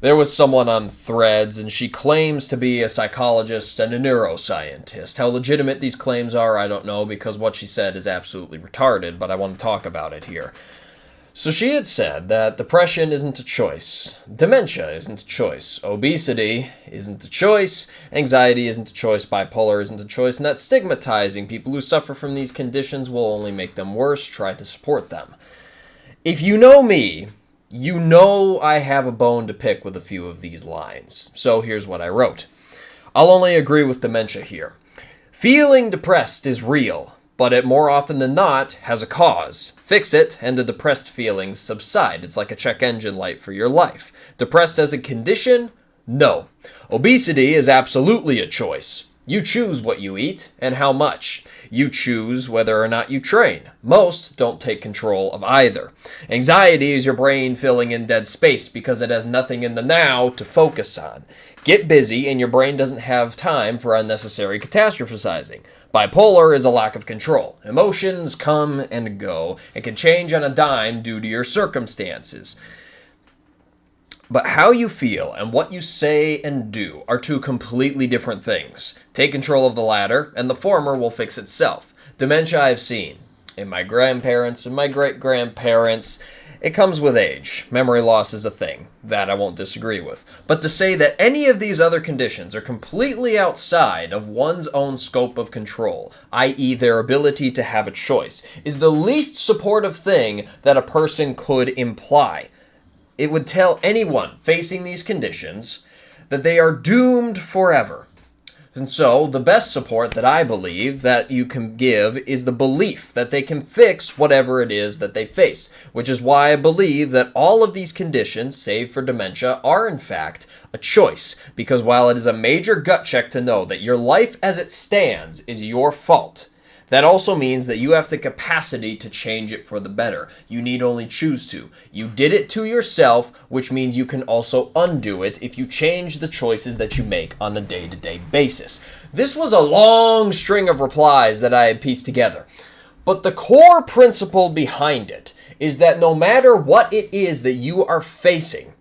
There was someone on Threads, and she claims to be a psychologist and a neuroscientist. How legitimate these claims are, I don't know, because what she said is absolutely retarded, but I want to talk about it here. So she had said that depression isn't a choice, dementia isn't a choice, obesity isn't a choice, anxiety isn't a choice, bipolar isn't a choice, and that stigmatizing people who suffer from these conditions will only make them worse. Try to support them. If you know me, you know I have a bone to pick with a few of these lines. So here's what I wrote. I'll only agree with dementia here. Feeling depressed is real, but it more often than not has a cause. Fix it, and the depressed feelings subside. It's like a check engine light for your life. Depressed as a condition? No. Obesity is absolutely a choice. You choose what you eat and how much. You choose whether or not you train. Most don't take control of either. Anxiety is your brain filling in dead space because it has nothing in the now to focus on. Get busy and your brain doesn't have time for unnecessary catastrophizing. Bipolar is a lack of control. Emotions come and go and can change on a dime due to your circumstances. But how you feel and what you say and do are two completely different things. Take control of the latter, and the former will fix itself. Dementia I've seen in my grandparents and my great-grandparents. It comes with age. Memory loss is a thing. That I won't disagree with. But to say that any of these other conditions are completely outside of one's own scope of control, i.e. their ability to have a choice, is the least supportive thing that a person could imply. It would tell anyone facing these conditions that they are doomed forever. And so, the best support that I believe that you can give is the belief that they can fix whatever it is that they face, which is why I believe that all of these conditions, save for dementia, are in fact a choice. Because while it is a major gut check to know that your life as it stands is your fault, that also means that you have the capacity to change it for the better. You need only choose to. You did it to yourself, which means you can also undo it if you change the choices that you make on a day-to-day basis. This was a long string of replies that I had pieced together. But the core principle behind it is that no matter what it is that you are facing,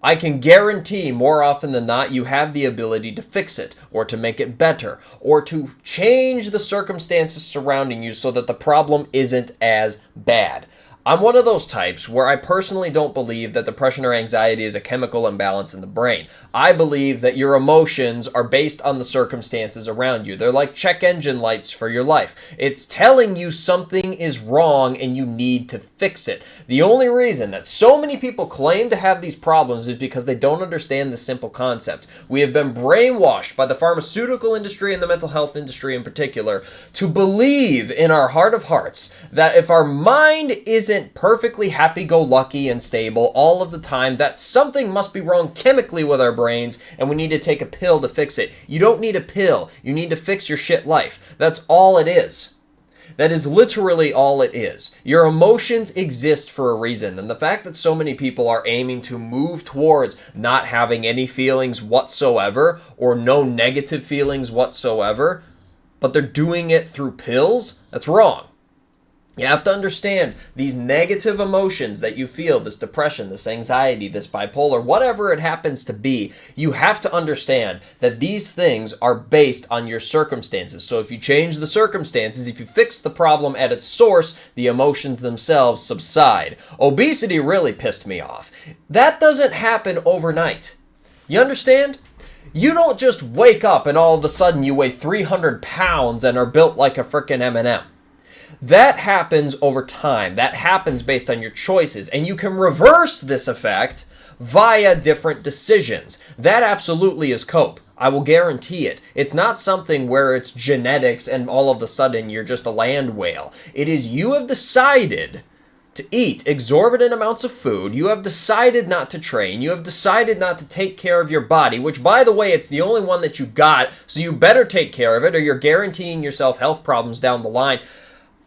I can guarantee more often than not you have the ability to fix it, or to make it better, or to change the circumstances surrounding you so that the problem isn't as bad. I'm one of those types where I personally don't believe that depression or anxiety is a chemical imbalance in the brain. I believe that your emotions are based on the circumstances around you. They're like check engine lights for your life. It's telling you something is wrong and you need to fix it. The only reason that so many people claim to have these problems is because they don't understand the simple concept. We have been brainwashed by the pharmaceutical industry and the mental health industry in particular to believe in our heart of hearts that if our mind isn't perfectly happy-go-lucky and stable all of the time, that something must be wrong chemically with our brains and we need to take a pill to fix it. You don't need a pill. You need to fix your shit life. That's all it is. That is literally all it is. Your emotions exist for a reason, and the fact that so many people are aiming to move towards not having any feelings whatsoever or no negative feelings whatsoever, but they're doing it through pills, that's wrong. You have to understand these negative emotions that you feel, this depression, this anxiety, this bipolar, whatever it happens to be, you have to understand that these things are based on your circumstances. So if you change the circumstances, if you fix the problem at its source, the emotions themselves subside. Obesity really pissed me off. That doesn't happen overnight. You understand? You don't just wake up and all of a sudden you weigh 300 pounds and are built like a frickin' M&M. That happens over time. That happens based on your choices. And you can reverse this effect via different decisions. That absolutely is cope. I will guarantee it. It's not something where it's genetics and all of a sudden you're just a land whale. It is you have decided to eat exorbitant amounts of food. You have decided not to train. You have decided not to take care of your body, which, by the way, it's the only one that you got, so you better take care of it or you're guaranteeing yourself health problems down the line.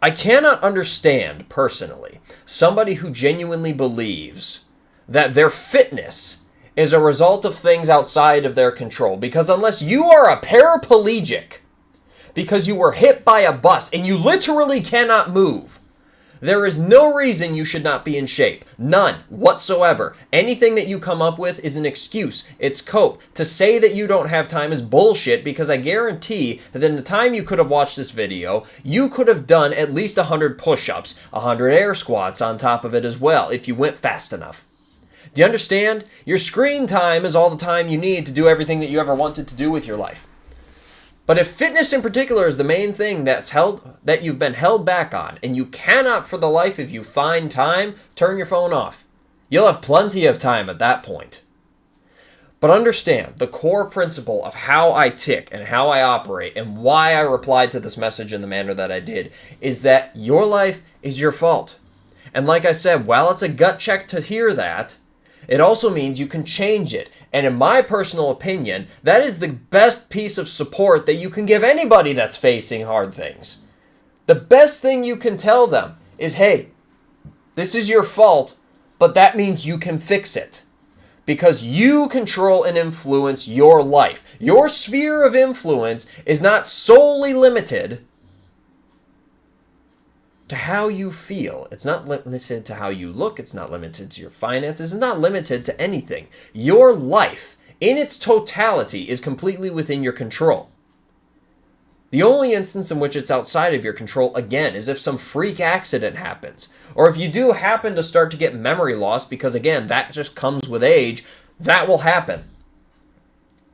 I cannot understand, personally, somebody who genuinely believes that their fitness is a result of things outside of their control. Because unless you are a paraplegic, because you were hit by a bus and you literally cannot move, There is no reason you should not be in shape. None whatsoever. Anything that you come up with is an excuse. It's cope. To say that you don't have time is bullshit, because I guarantee that in the time you could have watched this video, you could have done at least 100 push-ups, 100 air squats on top of it as well, if you went fast enough. Do you understand? Your screen time is all the time you need to do everything that you ever wanted to do with your life. But if fitness in particular is the main thing that you've been held back on, and you cannot for the life of you find time, turn your phone off. You'll have plenty of time at that point. But understand, the core principle of how I tick and how I operate and why I replied to this message in the manner that I did is that your life is your fault. And like I said, while it's a gut check to hear that, it also means you can change it. And in my personal opinion, that is the best piece of support that you can give anybody that's facing hard things. The best thing you can tell them is, hey, this is your fault, but that means you can fix it. Because you control and influence your life. Your sphere of influence is not solely limited to how you feel. It's not limited to how you look. It's not limited to your finances. It's not limited to anything. Your life, in its totality, is completely within your control. The only instance in which it's outside of your control, again, is if some freak accident happens. Or if you do happen to start to get memory loss, because, again, that just comes with age, that will happen.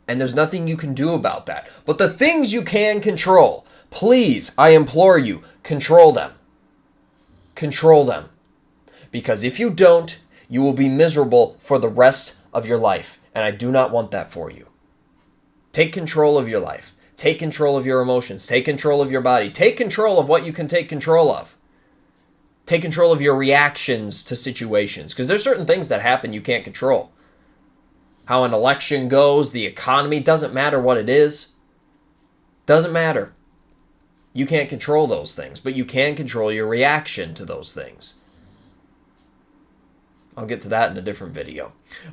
And there's nothing you can do about that. But the things you can control, please, I implore you, control them. Control them. Because if you don't, you will be miserable for the rest of your life. And I do not want that for you. Take control of your life. Take control of your emotions. Take control of your body. Take control of what you can take control of. Take control of your reactions to situations. Because there's certain things that happen you can't control. How an election goes, the economy, doesn't matter what it is. Doesn't matter. You can't control those things, but you can control your reaction to those things. I'll get to that in a different video.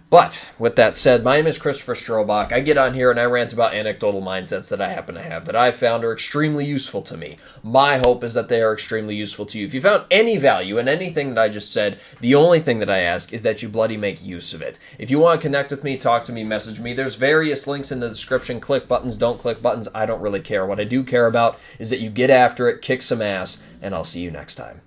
But with that said, my name is Christopher Strobach. I get on here and I rant about anecdotal mindsets that I happen to have that I found are extremely useful to me. My hope is that they are extremely useful to you. If you found any value in anything that I just said, the only thing that I ask is that you bloody make use of it. If you want to connect with me, talk to me, message me, there's various links in the description. Click buttons, don't click buttons. I don't really care. What I do care about is that you get after it, kick some ass, and I'll see you next time.